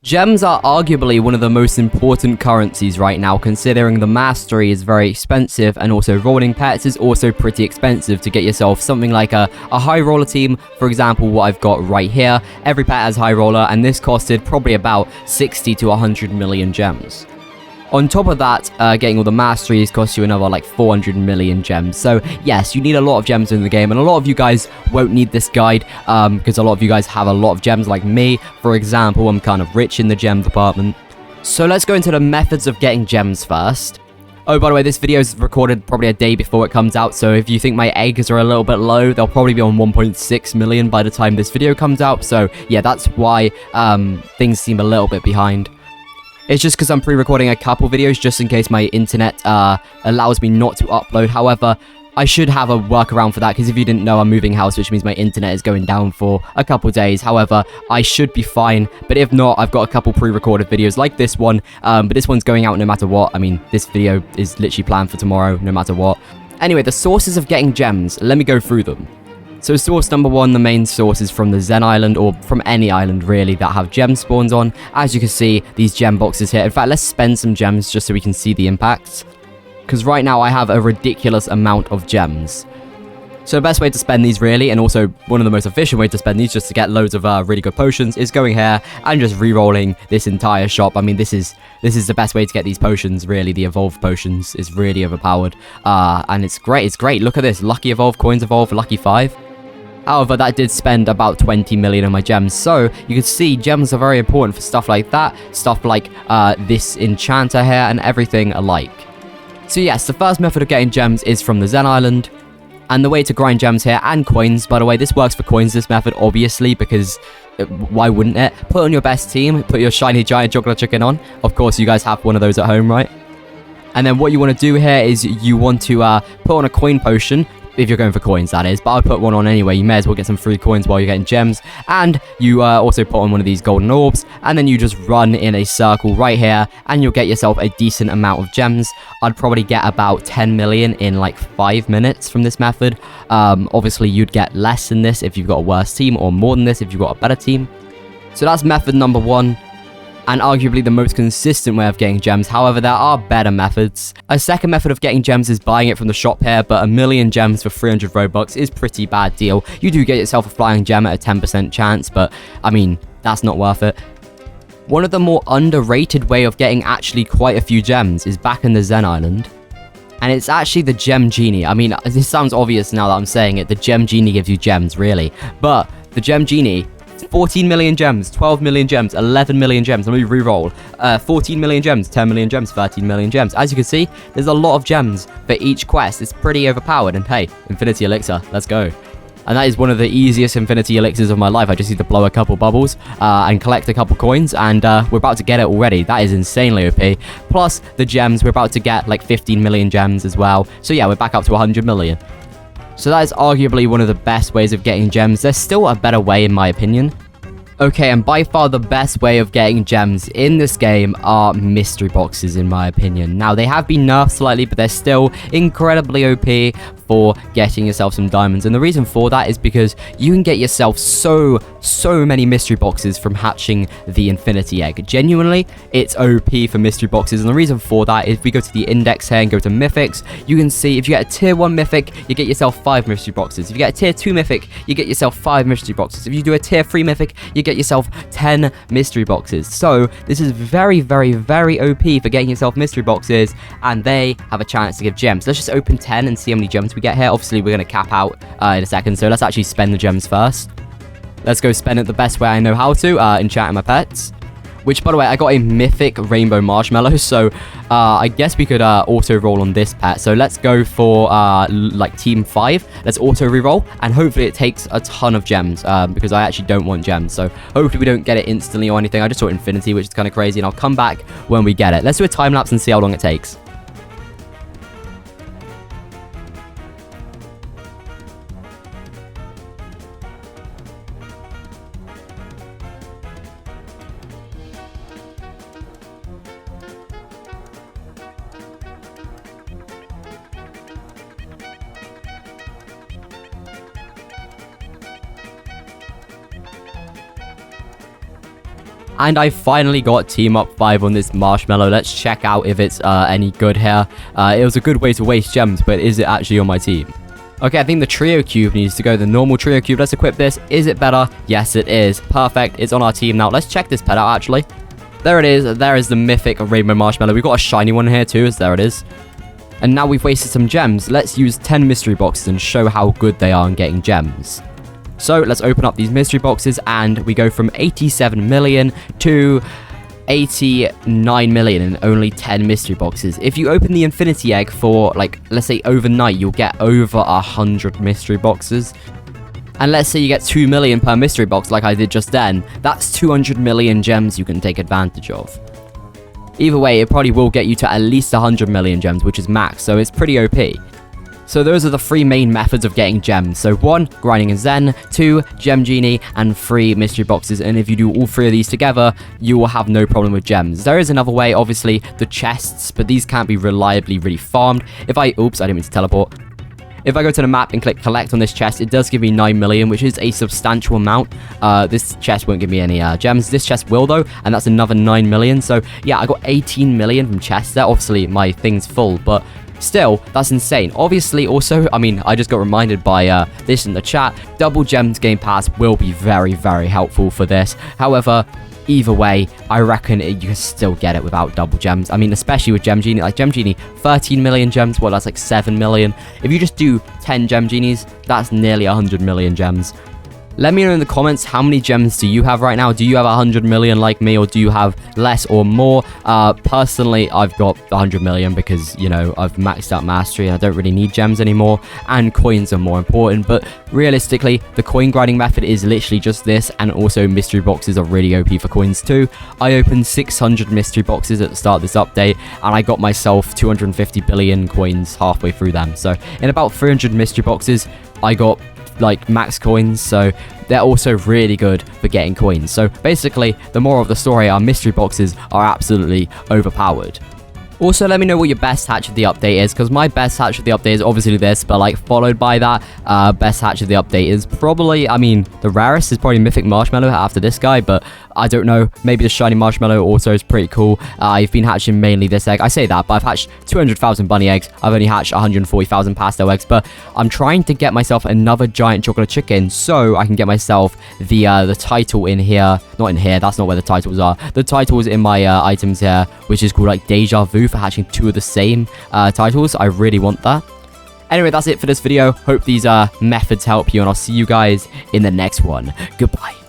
Gems are arguably one of the most important currencies right now, considering the mastery is very expensive and also rolling pets is also pretty expensive to get yourself something like a high roller team. For example, what I've got right here, every pet has high roller and this costed probably about 60 to 100 million gems. On top of that, getting all the masteries costs you another like 400 million gems. So yes, you need a lot of gems in the game, and a lot of you guys won't need this guide because a lot of you guys have a lot of gems like me. For example, I'm kind of rich in the gem department. So let's go into the methods of getting gems first. Oh, by the way, this video is recorded probably a day before it comes out, so if you think my eggs are a little bit low, they'll probably be on 1.6 million by the time this video comes out. So yeah, that's why things seem a little bit behind. It's just because I'm pre-recording a couple videos just in case my internet allows me not to upload. However, I should have a workaround for that because if you didn't know, I'm moving house, which means my internet is going down for a couple days. However, I should be fine. But if not, I've got a couple pre-recorded videos like this one. But this one's going out no matter what. I mean, this video is literally planned for tomorrow, no matter what. Anyway, the sources of getting gems. Let me go through them. So source number one, the main source is from the Zen Island, or from any island really that have gem spawns on. As you can see, these gem boxes here. In fact, let's spend some gems just so we can see the impacts. Because right now I have a ridiculous amount of gems. So the best way to spend these really, and also one of the most efficient ways to spend these just to get loads of really good potions, is going here and just re-rolling this entire shop. I mean, this is the best way to get these potions really. The evolved potions is really overpowered. And it's great. Look at this. Lucky evolve, coins evolve, lucky 5. However, that did spend about 20 million of my gems, so you can see gems are very important for stuff like that, stuff like this enchanter here, and everything alike. So yes, the first method of getting gems is from the Zen Island, and the way to grind gems here, and coins, by the way, this works for coins, this method, obviously, because why wouldn't it? Put on your best team, put your shiny giant chocolate chicken on. Of course, you guys have one of those at home, right? And then what you want to do here is you want to put on a coin potion, if you're going for coins, that is. But I'll put one on anyway. You may as well get some free coins while you're getting gems. And you also put on one of these golden orbs. And then you just run in a circle right here. And you'll get yourself a decent amount of gems. I'd probably get about 10 million in like 5 minutes from this method. Obviously, you'd get less than this if you've got a worse team. Or more than this if you've got a better team. So that's method number one. And arguably the most consistent way of getting gems. However, there are better methods. A second method of getting gems is buying it from the shop here, but 1,000,000 gems for 300 Robux is pretty bad deal. You do get yourself a flying gem at a 10% chance, but I mean, that's not worth it. One of the more underrated way of getting actually quite a few gems is back in the Zen Island. And it's actually the Gem Genie. I mean, this sounds obvious now that I'm saying it. The Gem Genie gives you gems, really. But the Gem Genie, 14 million gems, 12 million gems, 11 million gems. Let me re-roll. 14 million gems, 10 million gems, 13 million gems. As you can see, there's a lot of gems for each quest. It's pretty overpowered. And hey, Infinity Elixir, let's go. And that is one of the easiest Infinity Elixirs of my life. I just need to blow a couple bubbles and collect a couple coins. And we're about to get it already. That is insanely OP. Plus the gems, we're about to get like 15 million gems as well. So yeah, we're back up to 100 million. So that is arguably one of the best ways of getting gems. There's still a better way in my opinion. Okay, and by far the best way of getting gems in this game are mystery boxes in my opinion. Now, they have been nerfed slightly, but they're still incredibly OP for getting yourself some diamonds. And the reason for that is because you can get yourself so many mystery boxes from hatching the infinity egg. Genuinely, it's OP for mystery boxes. And the reason for that is if we go to the index here and go to mythics, you can see if you get a tier 1 mythic, you get yourself 5 mystery boxes. If you get a tier 2 mythic, you get yourself 5 mystery boxes. If you do a tier 3 mythic, you get yourself 10 mystery boxes. So this is very OP for getting yourself mystery boxes, and they have a chance to give gems. Let's just open 10 and see how many gems we get here. Obviously, we're going to cap out in a second, so let's actually spend the gems first. Let's go spend it the best way I know how to, enchanting my pets. Which, by the way, I got a mythic rainbow marshmallow, so I guess we could auto-roll on this pet. So let's go for, like, team 5. Let's auto-reroll, and hopefully it takes a ton of gems, because I actually don't want gems. So hopefully we don't get it instantly or anything. I just saw infinity, which is kind of crazy, and I'll come back when we get it. Let's do a time-lapse and see how long it takes. And I finally got team up 5 on this marshmallow. Let's check out if it's any good here. It was a good way to waste gems, but is it actually on my team? Okay, I think the trio cube needs to go. The normal trio cube. Let's equip this. Is it better? Yes, it is. Perfect. It's on our team now. Let's check this pet out, actually. There it is. There is the mythic rainbow marshmallow. We've got a shiny one here, too. There it is. And now we've wasted some gems. Let's use 10 mystery boxes and show how good they are in getting gems. So, let's open up these mystery boxes, and we go from 87 million to 89 million in only 10 mystery boxes. If you open the infinity egg for, like, let's say overnight, you'll get over 100 mystery boxes. And let's say you get 2 million per mystery box like I did just then. That's 200 million gems you can take advantage of. Either way, it probably will get you to at least 100 million gems, which is max, so it's pretty OP. So those are the 3 main methods of getting gems. So 1, grinding a Zen, 2, Gem Genie, and 3 mystery boxes. And if you do all 3 of these together, you will have no problem with gems. There is another way, obviously, the chests, but these can't be reliably really farmed. Oops, I didn't mean to teleport. If I go to the map and click collect on this chest, it does give me 9 million, which is a substantial amount. This chest won't give me any gems. This chest will, though, and that's another 9 million. So, yeah, I got 18 million from chests there. Obviously, my thing's full, but still, that's insane. Obviously, also, I mean, I just got reminded by this in the chat. Double Gems Game Pass will be very, very helpful for this. However, either way, I reckon you can still get it without double gems. I mean, especially with Gem Genie. Like, Gem Genie, 13 million gems. Well, that's like 7 million. If you just do 10 Gem Genies, that's nearly 100 million gems. Let me know in the comments, how many gems do you have right now? Do you have 100 million like me, or do you have less or more? Personally, I've got 100 million because, you know, I've maxed out mastery and I don't really need gems anymore, and coins are more important. But realistically, the coin grinding method is literally just this, and also mystery boxes are really OP for coins too. I opened 600 mystery boxes at the start of this update, and I got myself 250 billion coins halfway through them. So in about 300 mystery boxes, I got like max coins, so they're also really good for getting coins. So basically, the moral of the story are mystery boxes are absolutely overpowered. Also, let me know what your best hatch of the update is, because my best hatch of the update is obviously this, but like followed by that, best hatch of the update is probably, I mean, the rarest is probably Mythic Marshmallow after this guy, but I don't know, maybe the Shiny Marshmallow also is pretty cool. I've been hatching mainly this egg. I say that, but I've hatched 200,000 bunny eggs. I've only hatched 140,000 pastel eggs, but I'm trying to get myself another giant chocolate chicken so I can get myself the title in here. Not in here, that's not where the titles are. The titles in my items here, which is called like Deja Vu, for hatching 2 of the same titles. I really want that. Anyway, that's it for this video. Hope these methods help you, and I'll see you guys in the next one. Goodbye.